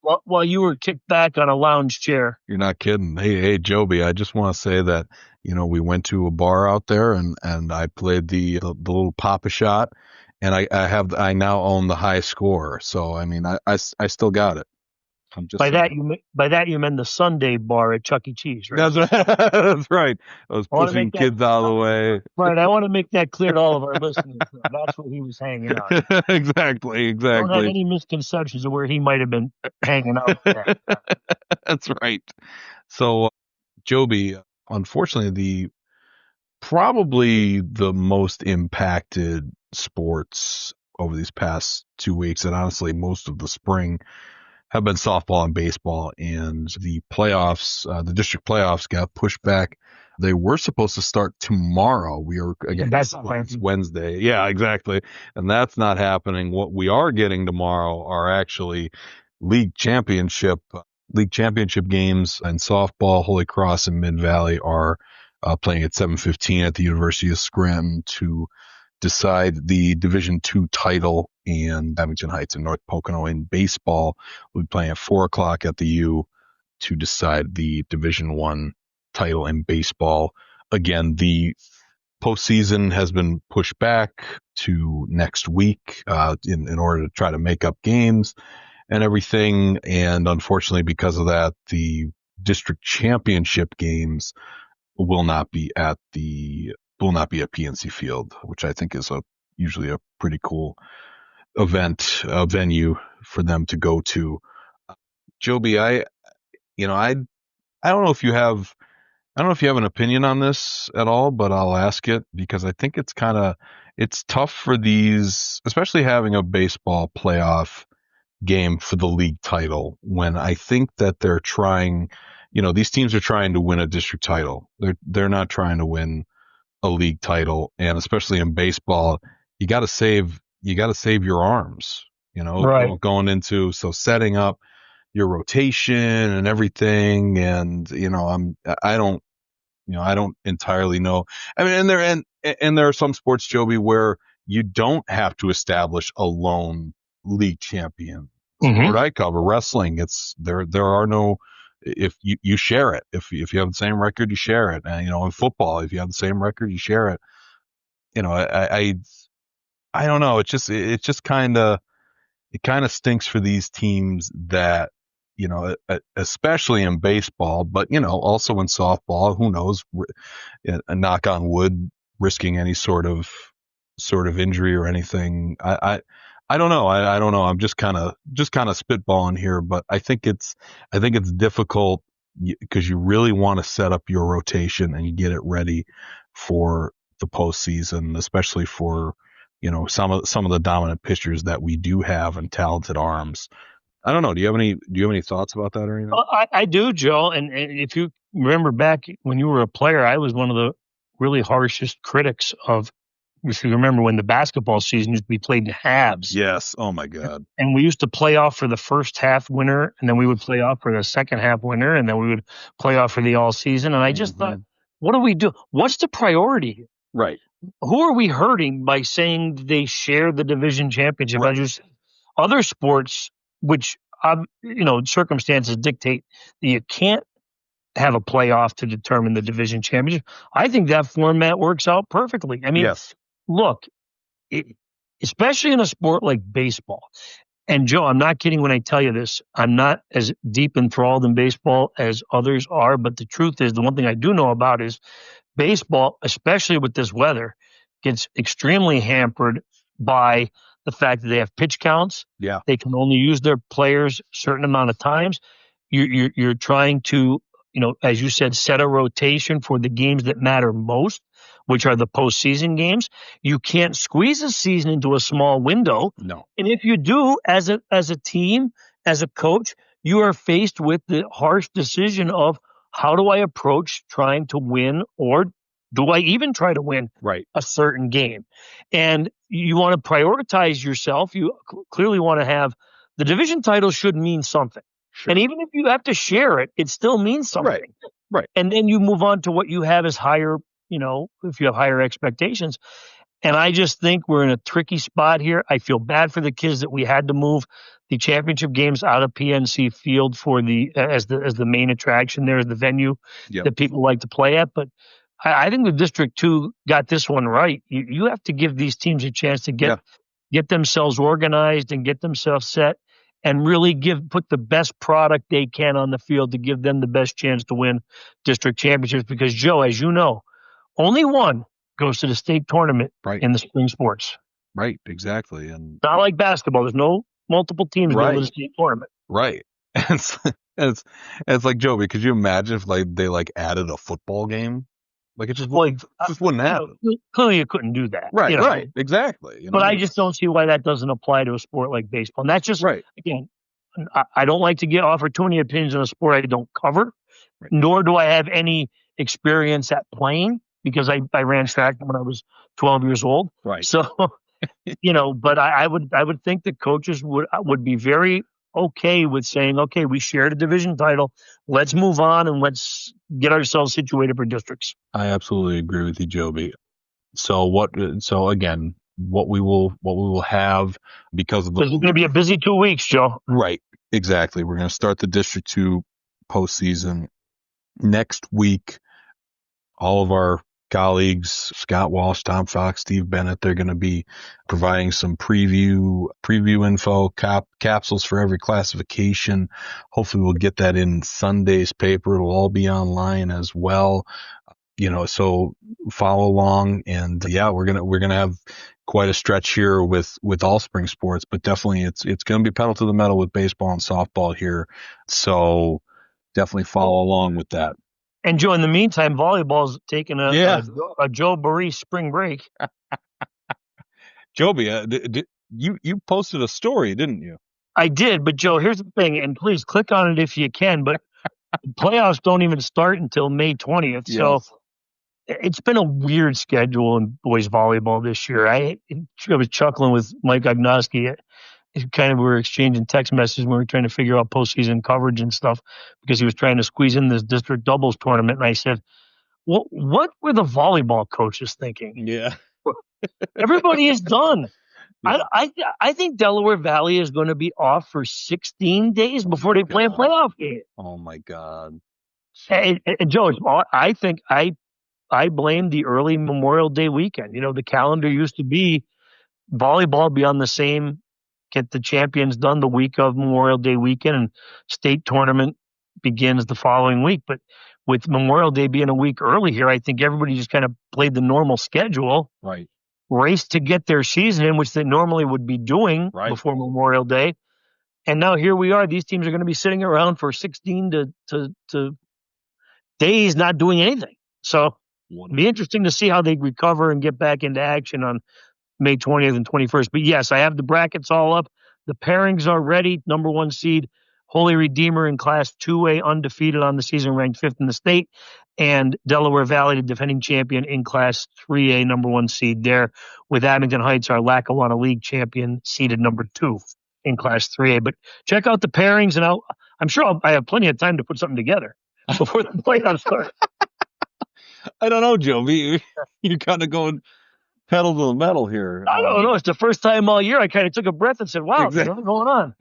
while you were kicked back on a lounge chair. You're not kidding. Hey, Joby, I just want to say that, we went to a bar out there and I played the little Papa shot, and I now own the high score. So, I mean, I still got it. By that you meant the Sunday bar at Chuck E. Cheese, right? That's right. That's right. I was pushing kids out of the way. Right. I want to make that clear to all of our listeners. That's where he was hanging out. Exactly. Don't have any misconceptions of where he might have been hanging out. That's right. So, Joby, unfortunately, probably the most impacted sports over these past 2 weeks, and honestly most of the spring, have been softball and baseball, and the playoffs, the district playoffs got pushed back. They were supposed to start tomorrow. That's Wednesday. Yeah, exactly. And that's not happening. What we are getting tomorrow are actually league championship games, and softball. Holy Cross and Mid-Valley are playing at 7:15 at the University of Scranton to decide the Division II title, and Abington Heights and North Pocono in baseball will be playing at 4:00 at the U to decide the Division I title in baseball. Again, the postseason has been pushed back to next week in order to try to make up games and everything. And unfortunately, because of that, the district championship games will not be at PNC Field, which I think is usually a pretty cool venue for them to go to. Joby, I don't know if you have an opinion on this at all, but I'll ask it because I think it's tough for these, especially having a baseball playoff game for the league title, when I think that they're trying, these teams are trying to win a district title. They're not trying to win a league title, and especially in baseball, you got to save your arms, right, going into, so setting up your rotation and everything. And, I don't entirely know. I mean, and there are some sports, Joby, where you don't have to establish a lone league champion. Mm-hmm. What I cover, wrestling, there are no, if you share it, if you have the same record, you share it. And, in football, if you have the same record, you share it. I don't know. It just kind of stinks for these teams that, especially in baseball, but, also in softball, who knows, a knock on wood, risking any sort of injury or anything. I don't know. I don't know. I'm just kind of spitballing here, but I think it's difficult because you really want to set up your rotation and you get it ready for the postseason, especially for, some of the dominant pitchers that we do have and talented arms. I don't know. Do you have any thoughts about that or anything? I do, Joe. And if you remember back when you were a player, I was one of the really harshest critics of, if you remember, when the basketball season used to be played in halves. Yes. Oh my God. And we used to play off for the first half winner, and then we would play off for the second half winner, and then we would play off for the all season. And I just thought, what do we do? What's the priority here? Right. Who are we hurting by saying they share the division championship? Right. Other sports, which, circumstances dictate that you can't have a playoff to determine the division championship. I think that format works out perfectly. I mean, yes. Look, especially in a sport like baseball, and Joe, I'm not kidding when I tell you this. I'm not as deep enthralled in baseball as others are, but the truth is, the one thing I do know about is baseball, especially with this weather, gets extremely hampered by the fact that they have pitch counts. Yeah. They can only use their players a certain amount of times. You're trying to, as you said, set a rotation for the games that matter most. which are the postseason games. You can't squeeze a season into a small window. No. And if you do, as a team, as a coach, you are faced with the harsh decision of, how do I approach trying to win, or do I even try to win a certain game? And you want to prioritize yourself. You clearly want to have the division title should mean something. Sure. And even if you have to share it, it still means something. Right. And then you move on to what you have as higher, if you have higher expectations. And I just think we're in a tricky spot here. I feel bad for the kids that we had to move the championship games out of PNC Field for as the main attraction there, as the venue that people like to play at. But I think the District 2 got this one right. You have to give these teams a chance to get themselves organized and get themselves set, and really put the best product they can on the field to give them the best chance to win district championships. Because, Joe, as you know, only one goes to the state tournament in the spring sports. Right, exactly. And not like basketball. There's no multiple teams going to the state tournament. Right. And it's like, Joby, could you imagine if they added a football game? Like, it just wouldn't happen. Clearly you couldn't do that. Right, exactly. But I just don't see why that doesn't apply to a sport like baseball. And that's just, again, I don't like to get offered too many opinions on a sport I don't cover, nor do I have any experience at playing, because I ran track when I was 12 years old. Right. So, but I would think that coaches would be very okay with saying, okay, we shared a division title. Let's move on and let's get ourselves situated for districts. I absolutely agree with you, Joby. So again, what we will have, because of it's going to be a busy 2 weeks, Joe. Right. Exactly. We're going to start the District 2 postseason next week. All of our colleagues, Scott Walsh, Tom Fox, Steve Bennett, they're going to be providing some preview info, capsules for every classification. Hopefully we'll get that in Sunday's paper. It'll all be online as well. So follow along, and we're going to have quite a stretch here with all spring sports, but definitely it's going to be pedal to the metal with baseball and softball here. So definitely follow along with that. And Joe, in the meantime, volleyball's taking a Joe Baress spring break. Joby, you posted a story, didn't you? I did, but Joe, here's the thing, and please click on it if you can, but playoffs don't even start until May 20th. Yes. So it's been a weird schedule in boys volleyball this year. I was chuckling with Mike Ognoski. We were exchanging text messages when we were trying to figure out postseason coverage and stuff, because he was trying to squeeze in this district doubles tournament. And I said, what were the volleyball coaches thinking? Yeah. Everybody is done. Yeah. I think Delaware Valley is going to be off for 16 days before they play a playoff game. Oh, my God. And Joe, I think I blame the early Memorial Day weekend. The calendar used to be volleyball be on the same, get the champions done the week of Memorial Day weekend, and state tournament begins the following week. But with Memorial Day being a week early here, I think everybody just kind of played the normal schedule. Right. Raced to get their season in, which they normally would be doing before Memorial Day. And now here we are. These teams are going to be sitting around for 16 to days not doing anything. So it'll be interesting to see how they recover and get back into action on May 20th and 21st. But yes, I have the brackets all up. The pairings are ready. Number 1 seed, Holy Redeemer in Class 2A, undefeated on the season, ranked 5th in the state. And Delaware Valley, the defending champion in Class 3A, number 1 seed there. With Abington Heights, our Lackawanna League champion, seeded number 2 in Class 3A. But check out the pairings, and I'm sure I have plenty of time to put something together before the playoffs start. I don't know, Joe. You're kind of going pedal to the metal here. I don't know. It's the first time all year I kind of took a breath and said, wow, exactly. What's going on?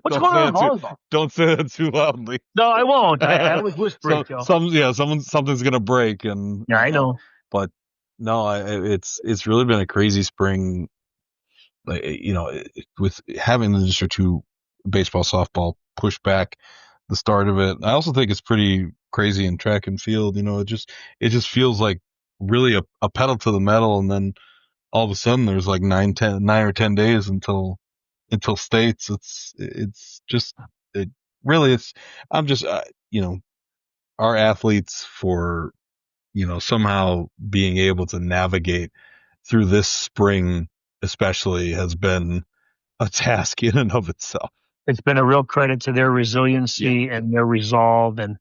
What's going on in volleyball? Don't say that too loudly. No, I won't. I was whispering. Something's going to break. And yeah, I know. But no, it's really been a crazy spring. With having the District 2 baseball, softball push back the start of it. I also think it's pretty crazy in track and field. It just feels like really a pedal to the metal, and then all of a sudden there's like 9 or 10 days until states. Our athletes, for somehow being able to navigate through this spring, especially, has been a task in and of itself. It's been a real credit to their resiliency and their resolve, and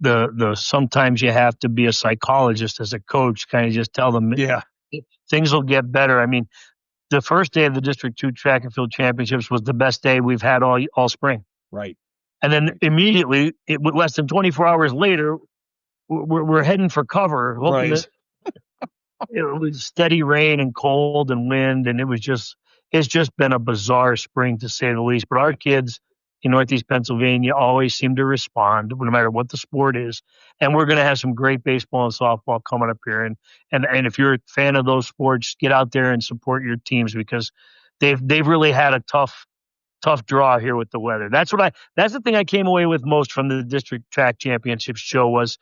the sometimes you have to be a psychologist as a coach, kind of just tell them things will get better. I mean, the first day of the District 2 Track and Field Championships was the best day we've had all spring. Right. And then immediately, less than 24 hours later, we're heading for cover. Right. It was steady rain and cold and wind, and it's just been a bizarre spring, to say the least. But our kids in Northeast Pennsylvania always seem to respond, no matter what the sport is. And we're going to have some great baseball and softball coming up here. And if you're a fan of those sports, get out there and support your teams, because they've really had a tough draw here with the weather. That's the thing I came away with most from the District Track Championships show was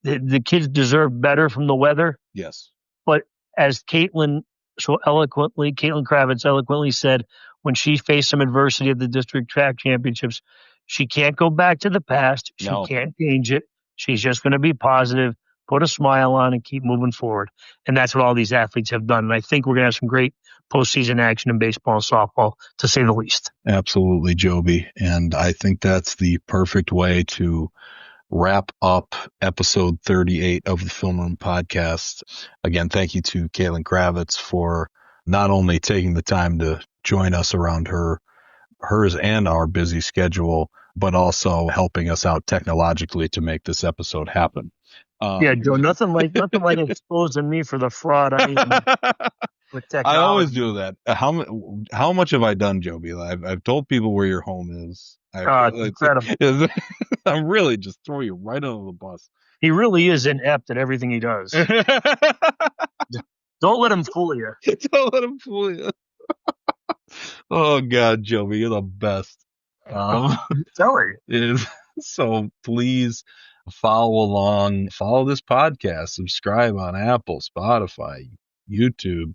the kids deserve better from the weather. Yes. But as Kaitlyn Kravitz eloquently said, when she faced some adversity at the District Track Championships, she can't go back to the past. She can't change it. She's just going to be positive, put a smile on, and keep moving forward. And that's what all these athletes have done. And I think we're going to have some great postseason action in baseball and softball, to say the least. Absolutely, Joby. And I think that's the perfect way to wrap up episode 38 of the Film Room Podcast. Again, thank you to Kaitlyn Kravitz for not only taking the time to join us around hers and our busy schedule, but also helping us out technologically to make this episode happen. Joe, nothing like exposing me for the fraud I am with technology. I always do that. How much have I done, Joby? I've told people where your home is. It's incredible. I'm really just throwing you right under the bus. He really is inept at everything he does. Don't let him fool you. Don't let him fool you. Oh, God, Joby, you're the best. Sorry. So please follow this podcast, subscribe on Apple, Spotify, YouTube,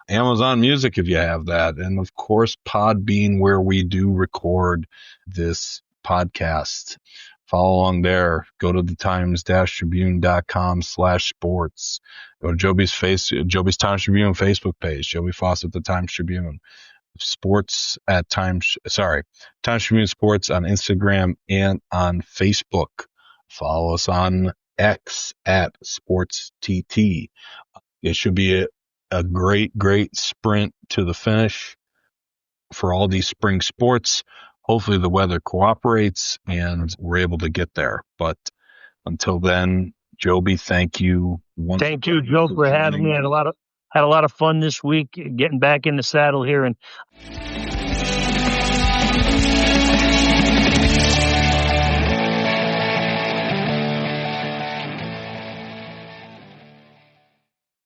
Amazon Music if you have that, and of course Podbean, where we do record this podcast. Follow along there. Go to the Times-Tribune.com/sports. Go to Joby's Times-Tribune Facebook page, Joby Fawcett, the Times-Tribune. Times-Tribune Sports on Instagram and on Facebook. Follow us on X at SportsTT. It should be a great sprint to the finish for all these spring sports. Hopefully the weather cooperates and we're able to get there. But until then, Joby, thank you. Thank you, Joe, for having me. I had a lot of fun this week, getting back in the saddle here, and